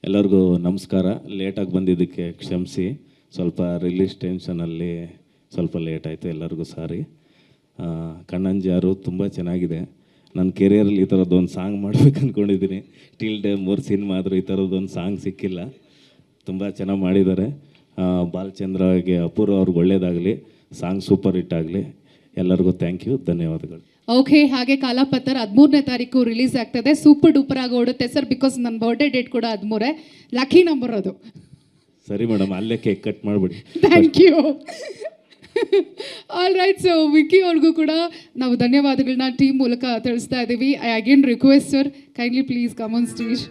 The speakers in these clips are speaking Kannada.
ಎಲ್ಲರಿಗೂ ನಮಸ್ಕಾರ. ಲೇಟಾಗಿ ಬಂದಿದ್ದಕ್ಕೆ ಕ್ಷಮಿಸಿ. ಸ್ವಲ್ಪ ರಿಲೀಸ್ ಟೆನ್ಷನಲ್ಲಿ ಸ್ವಲ್ಪ ಲೇಟ್ ಆಯಿತು. ಎಲ್ಲರಿಗೂ ಸಾರಿ. ಕಣ್ಣಂಜಾರು ತುಂಬ ಚೆನ್ನಾಗಿದೆ. ನನ್ನ ಕೆರಿಯರಲ್ಲಿ ಈ ಥರದ್ದೊಂದು ಸಾಂಗ್ ಮಾಡ್ಬೇಕು ಅಂದ್ಕೊಂಡಿದ್ದೀನಿ. ಟಿಲ್ ಡೇ 3 ಸಿನಿಮಾ ಆದರೂ ಈ ಥರದ್ದೊಂದು ಸಾಂಗ್ ಸಿಕ್ಕಿಲ್ಲ. ತುಂಬ ಚೆನ್ನಾಗಿ ಮಾಡಿದ್ದಾರೆ. ಬಾಲಚಂದ್ರಗೆ ಅಪೂರ್ವ ಅವ್ರಿಗೆ ಒಳ್ಳೇದಾಗಲಿ, ಸಾಂಗ್ ಸೂಪರ್ ಹಿಟ್ ಆಗಲಿ. ಎಲ್ಲರಿಗೂ ಥ್ಯಾಂಕ್ ಯು, ಧನ್ಯವಾದಗಳು. ಓಕೆ, ಹಾಗೆ ಕಾಲಾಪತ್ರ 13ನೇ ತಾರೀಕು ರಿಲೀಸ್ ಆಗ್ತದೆ. ಸೂಪರ್ ಡೂಪರ್ ಆಗಿ ಓಡುತ್ತೆ ಸರ್, ಬಿಕಾಸ್ ನನ್ನ ಬರ್ಡೇ ಡೇಟ್ ಕೂಡ 13. ಲಕ್ಕಿ ನಂಬರ್ ಅದು. ಸರಿ ಮೇಡಮ್, ಅಲ್ಲೇ ಕೇಕ್ ಕಟ್ ಮಾಡಿಬಿಡಿ. Thank you. All right, so Vicky ಅವ್ರಿಗೂ ಕೂಡ ನಾವು ಧನ್ಯವಾದಗಳನ್ನ ಟೀಮ್ ಮೂಲಕ ತಿಳಿಸ್ತಾ ಇದ್ದೀವಿ. I again request sir, kindly please come on stage.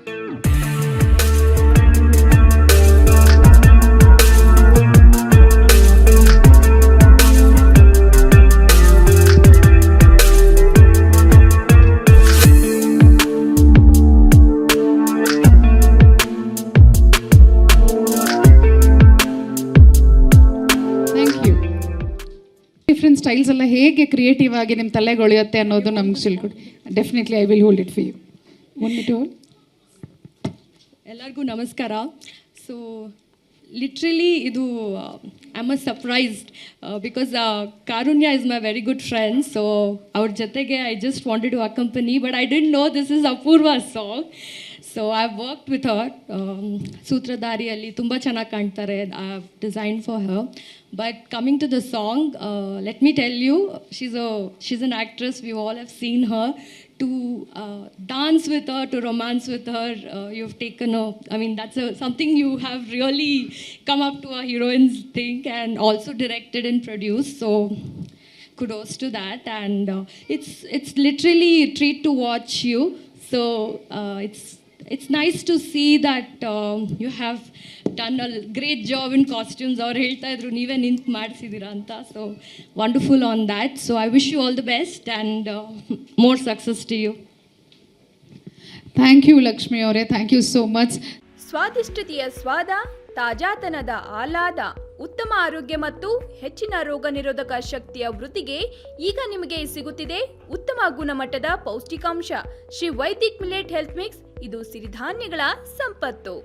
Different styles ಎಲ್ಲ ಹೇಗೆ ಕ್ರಿಯೇಟಿವ್ ಆಗಿ ನಿಮ್ಮ ತಲೆಗೊಳಿಯುತ್ತೆ ಅನ್ನೋದು ನಮ್ಗೆ ತಿಳ್ಕೊಡಿ. Definitely I will hold it for you. One minute hold. ಎಲ್ಲರಿಗೂ ನಮಸ್ಕಾರ. ಸೊ ಲಿಟ್ರಲಿ ಇದು I am surprised because Karunya is my very good friend. So ಅವ್ರ ಜೊತೆಗೆ I just wanted to accompany, but I didn't know this is Apoorva song. So I have worked with her. ಸೂತ್ರಧಾರಿಯಲ್ಲಿ ತುಂಬ ಚೆನ್ನಾಗಿ ಕಾಣ್ತಾರೆ. I have design for her. But coming to the song, let me tell you, she's an actress. We all have seen her. To dance with her, to romance with her, you've taken her. I mean, that's something you have really come up to a heroine's thing, and also directed and produced. So kudos to that. And it's literally a treat to watch you. So it's nice to see that you have done a great job in costumes. Or ಹೇಳ್ತಾ ಇದ್ರು ನೀವೇ ನಿಂತು ಮಾಡಿಸಿದ್ದೀರಾ ಅಂತ. So wonderful on that. So I wish you all the best and more success to you. Thank you Lakshmi ಅವರೇ, ಥ್ಯಾಂಕ್ ಯು ಸೋ ಮಚ್. ಸ್ವಾದಿಷ್ಟತೆಯ ಸ್ವಾದ, ತಾಜಾತನದ ಆಹ್ಲಾದ, ಉತ್ತಮ ಆರೋಗ್ಯ ಮತ್ತು ಹೆಚ್ಚಿನ ರೋಗ ನಿರೋಧಕ ಶಕ್ತಿಯ ವೃದ್ಧಿಗೆ ಈಗ ನಿಮಗೆ ಸಿಗುತ್ತಿದೆ ಉತ್ತಮ ಗುಣಮಟ್ಟದ ಪೌಷ್ಟಿಕಾಂಶ. Shri Vaidik millet health mix. ಇದು ಸಿರಿಧಾನ್ಯಗಳ ಸಂಪತ್ತು.